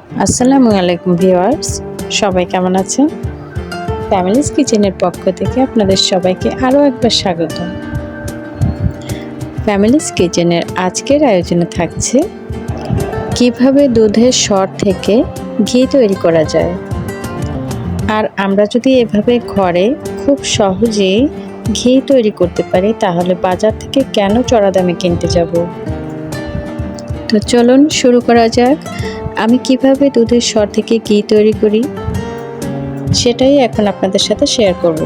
আসসালামু আলাইকুম ভিউয়ার্স, সবাই কেমন আছেন? ফ্যামিলিজ কিচেনের পক্ষ থেকে আপনাদের সবাইকে আরও একবার স্বাগত। ফ্যামিলিজ কিচেনের আজকের আয়োজনে থাকছে কিভাবে দুধের সর থেকে ঘি তৈরি করা যায়। আর আমরা যদি এভাবে ঘরে খুব সহজেই ঘি তৈরি করতে পারি, তাহলে বাজার থেকে কেন চড়া দামে কিনতে যাব? তো চলুন শুরু করা যাক। আমি কিভাবে দুধের সর থেকে ঘি তৈরি করি সেটাই এখন আপনাদের সাথে শেয়ার করব।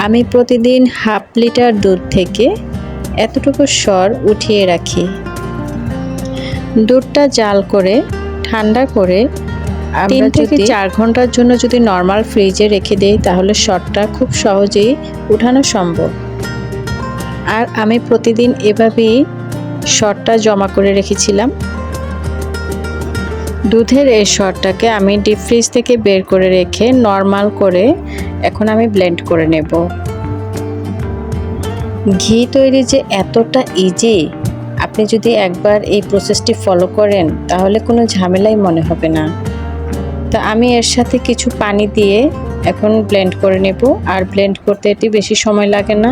আমি প্রতিদিন হাফ লিটার দুধ থেকে এতটুকু সর উঠিয়ে রাখি। দুধটা জাল করে ঠান্ডা করে 3 থেকে 4 ঘন্টার জন্য যদি নর্মাল ফ্রিজে রেখে দেই, তাহলে সরটা খুব সহজেই উঠানো সম্ভব। আর আমি প্রতিদিন এভাবেই সরটা জমা করে রেখেছিলাম। দুধের এই সরটাকে আমি ডিপ ফ্রিজ থেকে বের করে রেখে নর্মাল করে এখন আমি ব্লেন্ড করে নেব। ঘি তৈরি যে এতটা ইজি, আপনি যদি একবার এই প্রসেসটি ফলো করেন তাহলে কোনো ঝামেলাই মনে হবে না। তা আমি এর সাথে কিছু পানি দিয়ে এখন ব্লেন্ড করে নেব। আর ব্লেন্ড করতে এটি বেশি সময় লাগে না,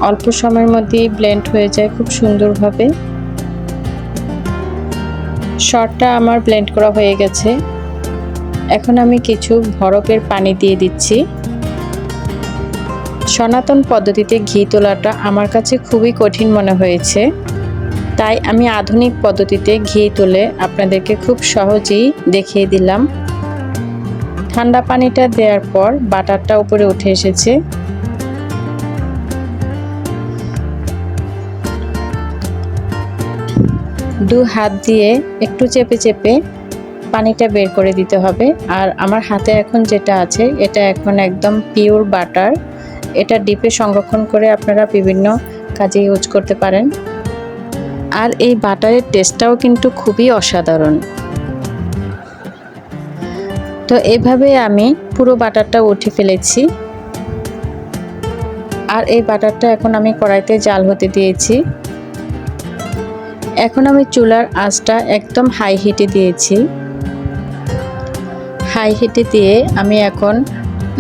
অল্প সময়ের মধ্যেই ব্লেন্ড হয়ে যায় খুব সুন্দরভাবে। সরটা আমার ব্লেন্ড করা হয়ে গেছে। এখন আমি কিছু বরফের পানি দিয়ে দিচ্ছি। সনাতন পদ্ধতিতে ঘি তোলাটা আমার কাছে খুবই কঠিন মনে হয়েছে, তাই আমি আধুনিক পদ্ধতিতে ঘি তুলে আপনাদেরকে খুব সহজেই দেখিয়ে দিলাম। ঠান্ডা পানিটা দেওয়ার পর বাটারটা উপরে উঠে এসেছে। দু হাত দিয়ে একটু চেপে চেপে পানিটা বের করে দিতে হবে। আর আমার হাতে এখন যেটা আছে, এটা এখন একদম পিওর বাটার। এটা ডিপে সংরক্ষণ করে আপনারা বিভিন্ন কাজে ইউজ করতে পারেন। আর এই বাটারের টেস্টটাও কিন্তু খুবই অসাধারণ। তো এভাবে আমি পুরো বাটারটা উঠে ফেলেছি। আর এই বাটারটা এখন আমি কড়াইতে জাল হতে দিয়েছি। এখন আমি চুলার আঁচটা একদম হাই হিটে দিয়েছি। হাই হিটে দিয়ে আমি এখন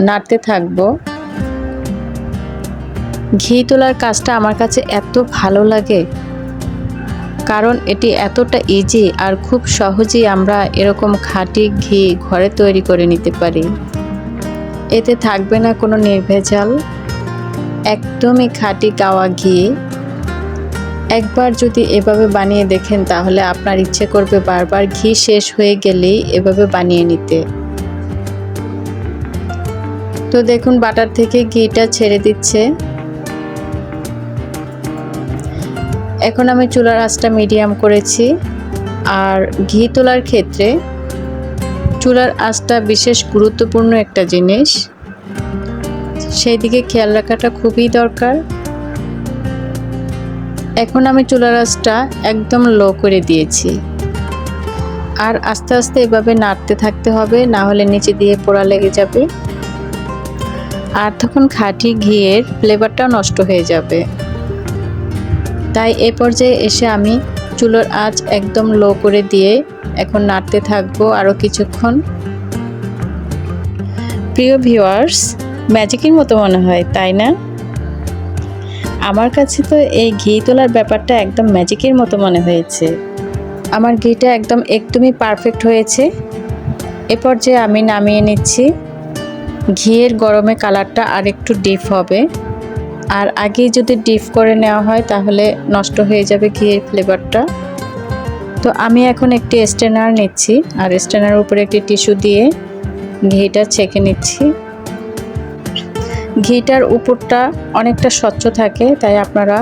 নাড়তে থাকবো। ঘি তোলার কাজটা আমার কাছে এত ভালো লাগে, কারণ এটি এতটা ইজি আর খুব সহজেই আমরা এরকম খাঁটি ঘি ঘরে তৈরি করে নিতে পারি। এতে থাকবে না কোনো নির্ভেজাল, একদমই খাঁটি গাওয়া ঘি। একবার যদি এভাবে বানিয়ে দেখেন, তাহলে আপনার ইচ্ছে করবে বারবার ঘি শেষ হয়ে গেলেই এভাবে বানিয়ে নিতে। তো দেখুন বাটার থেকে ঘিটা ছেড়ে দিচ্ছে। এখন আমি চুলার আঁচটা মিডিয়াম করেছি। আর ঘি তোলার ক্ষেত্রে চুলার আঁচটা বিশেষ গুরুত্বপূর্ণ একটা জিনিস, সেই দিকে খেয়াল রাখাটা খুবই দরকার। এখন আমি চুলার আঁচটা একদম লো করে দিয়েছি। আর আস্তে আস্তে এভাবে নাড়তে থাকতে হবে, না হলে নিচে দিয়ে পোড়া লেগে যাবে। আর তখন খাঁটি ঘিয়ের ফ্লেভারটা নষ্ট হয়ে যাবে। তাই এ পর্যায়ে এসে আমি চুলার আঁচ একদম লো করে দিয়ে এখন নাড়তে থাকবো আরও কিছুক্ষণ। প্রিয় ভিউয়ার্স, ম্যাজিকের মতো মনে হয়, তাই না? আমার কাছে তো এই ঘি তোলার ব্যাপারটা একদম ম্যাজিকের মতো মনে হয়েছে। আমার ঘিটা একদমই পারফেক্ট হয়েছে। এ পর্যায়ে আমি নামিয়ে নিচ্ছি। ঘিয়ের গরমে কালারটা আর একটু ডিপ হবে। আর আগেই যদি ডিপ করে নেওয়া হয় তাহলে নষ্ট হয়ে যাবে ঘিয়ের ফ্লেভারটা। তো আমি এখন একটি স্ট্রেনার নিচ্ছি, আর স্ট্রেনারের উপরে একটি টিস্যু দিয়ে ঘিটা ছেঁকে নিচ্ছি। ঘিটার উপরটা অনেকটা স্বচ্ছ থাকে, তাই আপনারা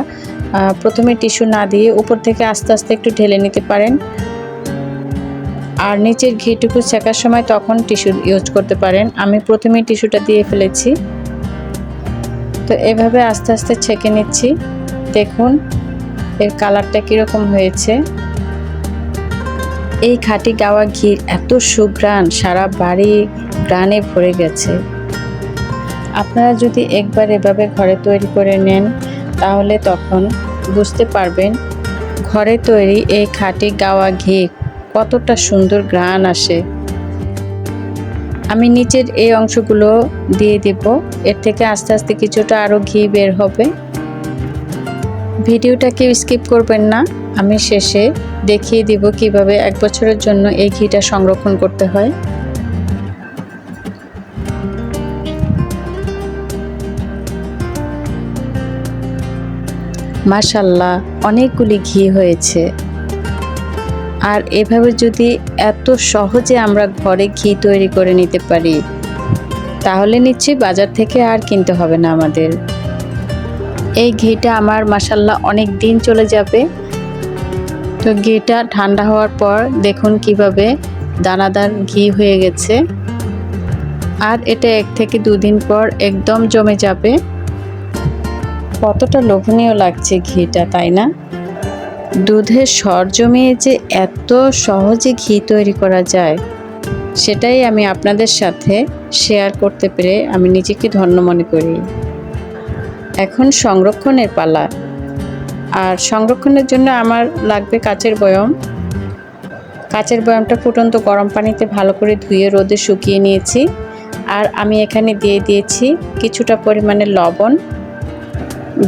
প্রথমে টিস্যু না দিয়ে উপর থেকে আস্তে আস্তে একটু ঢেলে নিতে পারেন। আর নিচের ঘিটুকু ছেঁকার সময় তখন টিস্যু ইউজ করতে পারেন। আমি প্রথমেই টিস্যুটা দিয়ে ফেলেছি। তো এভাবে আস্তে আস্তে ছেঁকে নিচ্ছি। দেখুন এর কালারটা কীরকম হয়েছে। এই খাঁটি গাওয়া ঘির এত সুঘ্রাণ, সারা বাড়ি ঘ্রাণে ভরে গেছে। আপনারা যদি একবার এভাবে ঘরে তৈরি করে নেন, তাহলে তখন বুঝতে পারবেন ঘরে তৈরি এই খাঁটি গাওয়া ঘি কতটা সুন্দর ঘ্রাণ আসে। আমি নিচের এই অংশগুলো দিয়ে দেব, এর থেকে আস্তে আস্তে কিছুটা আরও ঘি বের হবে। ভিডিওটা কেউ স্কিপ করবেন না, আমি শেষে দেখিয়ে দিব কিভাবে 1 বছরের জন্য এই ঘিটা সংরক্ষণ করতে হয়। মাশাআল্লাহ, অনেকগুলি ঘি হয়েছে। আর এভাবে যদি এত সহজে আমরা ঘরে ঘি তৈরি করে নিতে পারি, তাহলে নিশ্চয়ই বাজার থেকে আর কিনতে হবে না আমাদের। এই ঘিটা আমার মাশাআল্লাহ অনেক দিন চলে যাবে। তো ঘিটা ঠান্ডা হওয়ার পর দেখুন কিভাবে দানাদার ঘি হয়ে গেছে। আর এটা 1 থেকে 2 দিন পর একদম জমে যাবে। কতটা লোভনীয় লাগছে ঘিটা, তাই না? দুধের সর জমিয়ে যে এত সহজে ঘি তৈরি করা যায়, সেটাই আমি আপনাদের সাথে শেয়ার করতে পেরে আমি নিজেকে ধন্য মনে করি। এখন সংরক্ষণের পালা। আর সংরক্ষণের জন্য আমার লাগবে কাচের বয়ম। কাচের বয়মটা ফুটন্ত গরম পানিতে ভালো করে ধুয়ে রোদে শুকিয়ে নিয়েছি। আর আমি এখানে দিয়ে দিয়েছি কিছুটা পরিমাণে লবণ।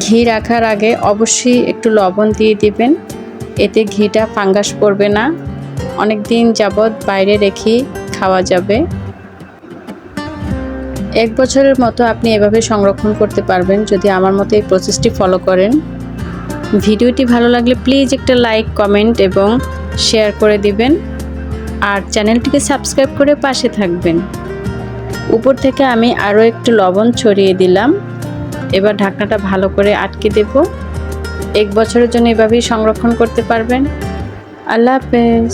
ঘি রাখার আগে অবশ্যই একটু লবণ দিয়ে দিবেন, এতে ঘিটা ফাঙ্গাস পড়বে না, অনেক দিন যাবৎ বাইরে রেখে খাওয়া যাবে। 1 বছরের মতো আপনি এভাবে সংরক্ষণ করতে পারবেন যদি আমার মতো এই প্রসেসটি ফলো করেন। ভিডিওটি ভালো লাগলে প্লিজ একটা লাইক, কমেন্ট এবং শেয়ার করে দিবেন। আর চ্যানেলটিকে সাবস্ক্রাইব করে পাশে থাকবেন। উপর থেকে আমি আরও একটু লবণ ছড়িয়ে দিলাম। এবার ঢাকনাটা ভালো করে আটকে দেব। 1 বছরের জন্য এভাবেই সংরক্ষণ করতে পারবেন। আল্লাহ হাফেজ।